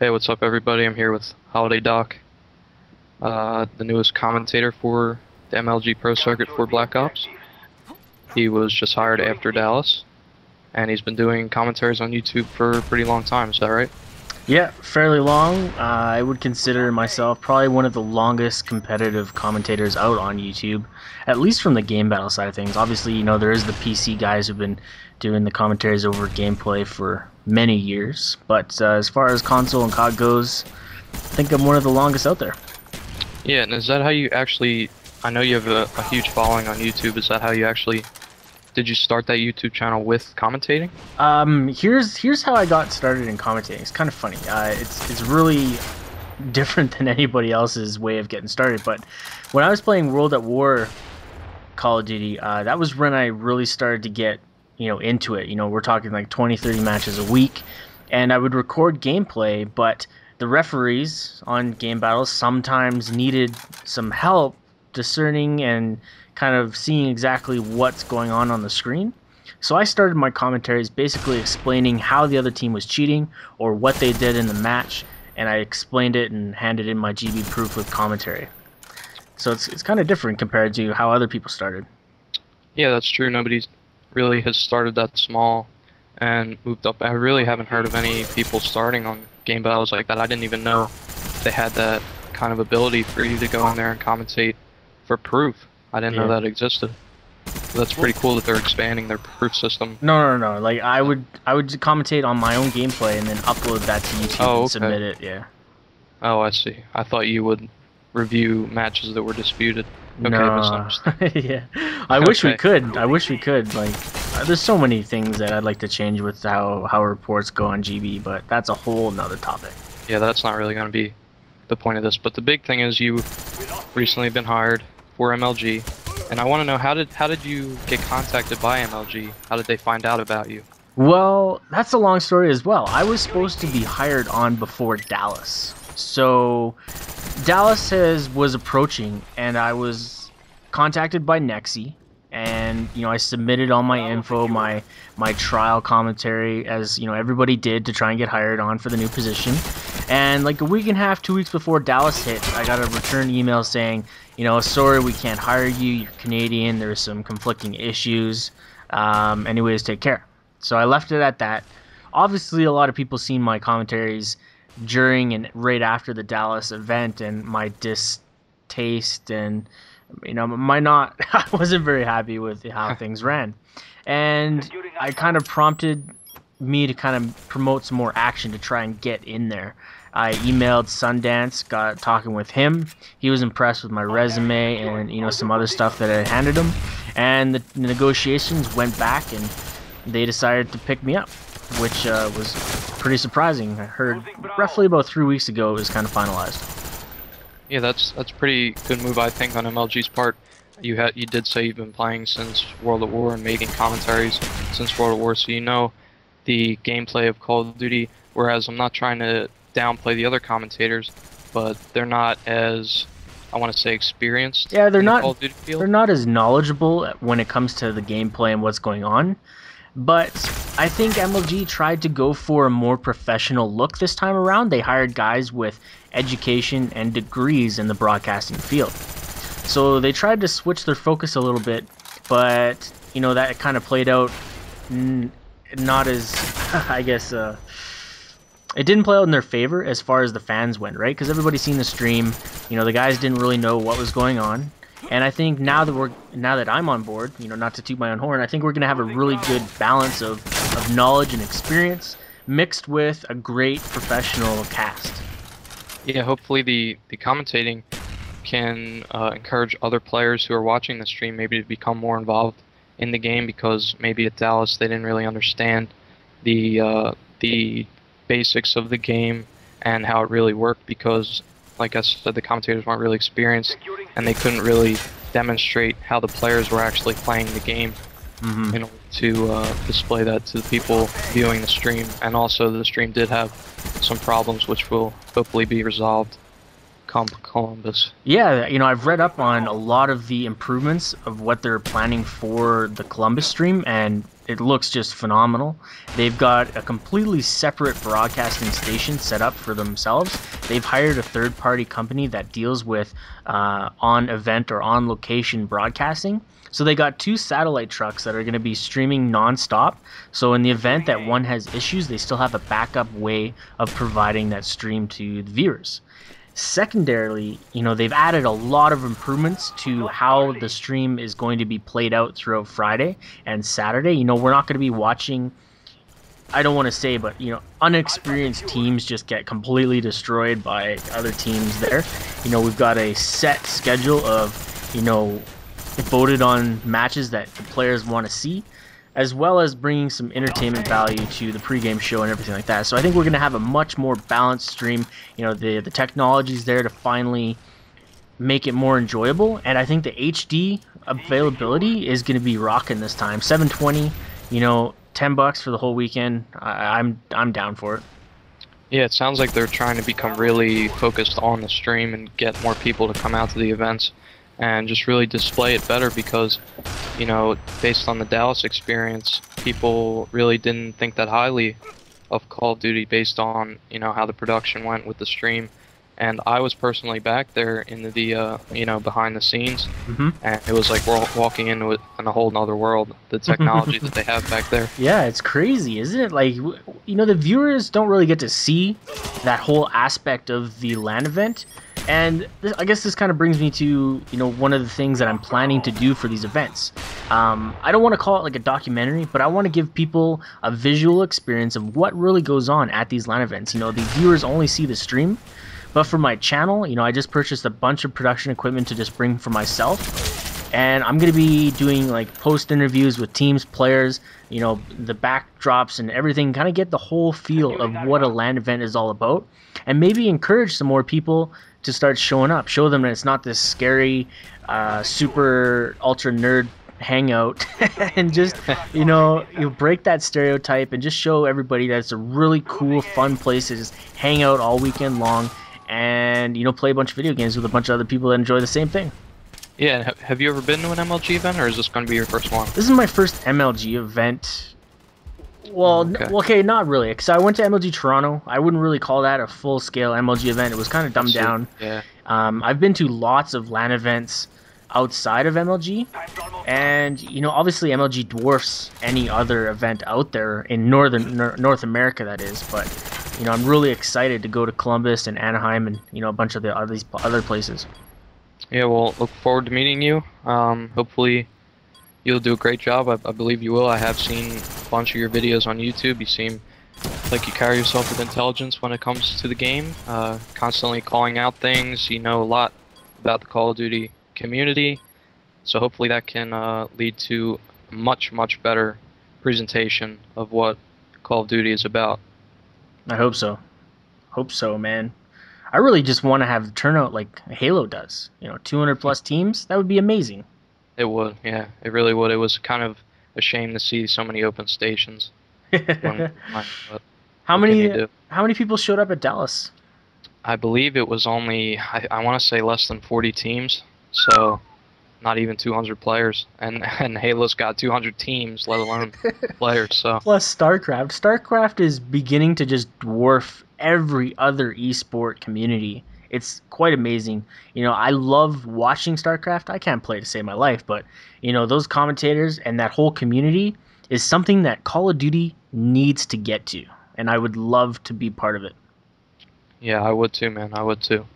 Hey, what's up, everybody? I'm here with Holiday Doc, the newest commentator for the MLG Pro Circuit for Black Ops. He was just hired after Dallas, and he's been doing commentaries on YouTube for a pretty long time. Is that right? Yeah, fairly long. I would consider myself probably one of the longest competitive commentators out on YouTube, at least from the game battle side of things. Obviously, there is the PC guys who've been doing the commentaries over gameplay for many years, but as far as console and COD goes, I think I'm one of the longest out there. Yeah, and is that how you actually? I know you have a huge following on YouTube. Is that how you actually? Did you start that YouTube channel with commentating? Here's how I got started in commentating. It's kind of funny. It's really different than anybody else's way of getting started. But when I was playing World at War Call of Duty, that was when I really started to get into it. We're talking like 20, 30 matches a week, and I would record gameplay, but the referees on game battles sometimes needed some help discerning and kind of seeing exactly what's going on the screen. So I started my commentaries basically explaining how the other team was cheating or what they did in the match, and I explained it and handed in my GB proof with commentary. So it's kind of different compared to how other people started. Yeah, that's true. Nobody really has started that small and moved up. I really haven't heard of any people starting on game battles like that. I didn't even know they had that kind of ability for you to go in there and commentate for proof. I didn't know Yeah. that existed. So that's pretty cool that they're expanding their proof system. No. Like I would commentate on my own gameplay and then upload that to YouTube Oh, and okay. submit it. Yeah. Oh, I see. I thought you would review matches that were disputed. Okay, No. misunderstood. Yeah. I wish we Okay. could. I wish we could. Like, there's so many things that I'd like to change with how reports go on GB, but that's a whole nother topic. Yeah, that's not really going to be the point of this. But the big thing is you recently been hired for MLG, and I want to know how did you get contacted by MLG? How did they find out about you? Well, that's a long story as well. I was supposed to be hired on before Dallas. So was approaching, and I was contacted by Nexi, and I submitted all my info, my trial commentary, as everybody did to try and get hired on for the new position. And like a week and a half, 2 weeks before Dallas hit, I got a return email saying, sorry, we can't hire you. You're Canadian. There's some conflicting issues. Anyways, take care. So I left it at that. Obviously, a lot of people seen my commentaries during and right after the Dallas event, and my distaste and my not I wasn't very happy with how things ran, and I kind of prompted me to kind of promote some more action to try and get in there. I emailed Sundance, got talking with him. He was impressed with my resume and some other stuff that I handed him, and the negotiations went back and they decided to pick me up, which was pretty surprising. I heard roughly about 3 weeks ago it was kind of finalized. Yeah, that's a pretty good move, I think, on MLG's part. You did say you've been playing since World at War and making commentaries since World at War, so you know the gameplay of Call of Duty. Whereas I'm not trying to downplay the other commentators, but they're not as, I want to say, experienced. Yeah, in the Call of Duty they're field. not as knowledgeable when it comes to the gameplay and what's going on. But I think MLG tried to go for a more professional look this time around. They hired guys with education and degrees in the broadcasting field. So they tried to switch their focus a little bit, but that kind of played out not as I guess it didn't play out in their favor as far as the fans went, right? Because everybody seen the stream. The guys didn't really know what was going on. And I think now that I'm on board, not to toot my own horn, I think we're going to have a really good balance of knowledge and experience mixed with a great professional cast. Yeah, hopefully the commentating can encourage other players who are watching the stream maybe to become more involved in the game, because maybe at Dallas they didn't really understand the basics of the game and how it really worked, because like I said, the commentators weren't really experienced and they couldn't really demonstrate how the players were actually playing the game in order to display that to the people viewing the stream. And also the stream did have some problems which will hopefully be resolved Columbus. Yeah, I've read up on a lot of the improvements of what they're planning for the Columbus stream, and it looks just phenomenal. They've got a completely separate broadcasting station set up for themselves. They've hired a third-party company that deals with on-event or on-location broadcasting. So they got 2 satellite trucks that are going to be streaming non-stop. So in the event that one has issues, they still have a backup way of providing that stream to the viewers. Secondarily, they've added a lot of improvements to how the stream is going to be played out throughout Friday and Saturday. We're not going to be watching, I don't want to say, but, unexperienced teams just get completely destroyed by other teams there. We've got a set schedule of, voted on matches that the players want to see, as well as bringing some entertainment value to the pregame show and everything like that. So I think we're going to have a much more balanced stream. The technology's there to finally make it more enjoyable, and I think the HD availability is going to be rocking this time. 720, $10 for the whole weekend. I'm down for it. Yeah, it sounds like they're trying to become really focused on the stream and get more people to come out to the events and just really display it better because, based on the Dallas experience, people really didn't think that highly of Call of Duty based on, how the production went with the stream. And I was personally back there in the behind the scenes, and it was like we're walking into a whole nother world, the technology that they have back there. Yeah, it's crazy, isn't it? Like, the viewers don't really get to see that whole aspect of the LAN event. And I guess this kind of brings me to, one of the things that I'm planning to do for these events. I don't want to call it like a documentary, but I want to give people a visual experience of what really goes on at these LAN events. The viewers only see the stream. But for my channel, I just purchased a bunch of production equipment to just bring for myself. And I'm going to be doing like post interviews with teams, players, the backdrops and everything, kind of get the whole feel of what a LAN event is all about. And maybe encourage some more people to start showing up. Show them that it's not this scary, super ultra nerd hangout. And just, you break that stereotype and just show everybody that it's a really cool, fun place to just hang out all weekend long. And, play a bunch of video games with a bunch of other people that enjoy the same thing. Yeah, have you ever been to an MLG event, or is this going to be your first one? This is my first MLG event. Well, okay, not really, because I went to MLG Toronto. I wouldn't really call that a full-scale MLG event. It was kind of dumbed down. Yeah. I've been to lots of LAN events outside of MLG, and, obviously MLG dwarfs any other event out there in North America, that is, but... I'm really excited to go to Columbus and Anaheim and, a bunch of these other places. Yeah, well, look forward to meeting you. Hopefully you'll do a great job. I believe you will. I have seen a bunch of your videos on YouTube. You seem like you carry yourself with intelligence when it comes to the game. Constantly calling out things. You know a lot about the Call of Duty community. So hopefully that can lead to a much, much better presentation of what Call of Duty is about. I hope so. Hope so, man. I really just want to have the turnout like Halo does. 200 plus teams. That would be amazing. It would, yeah. It really would. It was kind of a shame to see so many open stations. How many people showed up at Dallas? I believe it was only, I want to say less than 40 teams. So not even 200 players, and Halo's got 200 teams, let alone players. So plus StarCraft is beginning to just dwarf every other esport community. It's quite amazing. I love watching StarCraft. I can't play to save my life, but those commentators and that whole community is something that Call of Duty needs to get to, and I would love to be part of it. Yeah, I would too, man. I would too.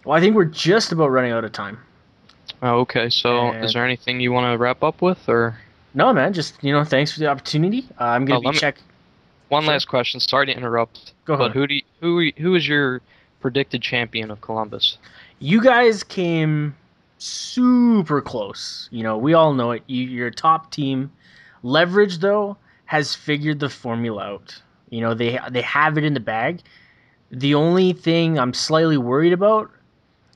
Well, I think we're just about running out of time. Oh, okay, so is there anything you want to wrap up with, or? No, man, just, thanks for the opportunity. I'm going to be One last question, sorry to interrupt. Go ahead. But who is your predicted champion of Columbus? You guys came super close. We all know it. You're a top team. Leverage, though, has figured the formula out. They have it in the bag. The only thing I'm slightly worried about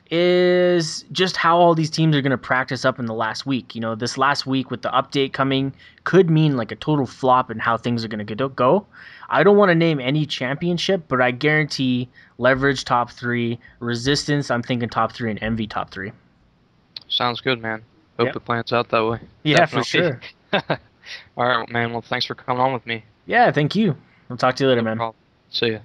is just how all these teams are going to practice up in the last week. This last week with the update coming could mean like a total flop in how things are going to go. I don't want to name any championship, but I guarantee Leverage top 3, Resistance, I'm thinking top 3, and Envy top 3. Sounds good, man. Hope Yep. it plans out that way. Yeah, for Definitely. sure. All right, man. Well, thanks for coming on with me. Yeah, thank you. I'll talk to you later, No man. problem. See ya.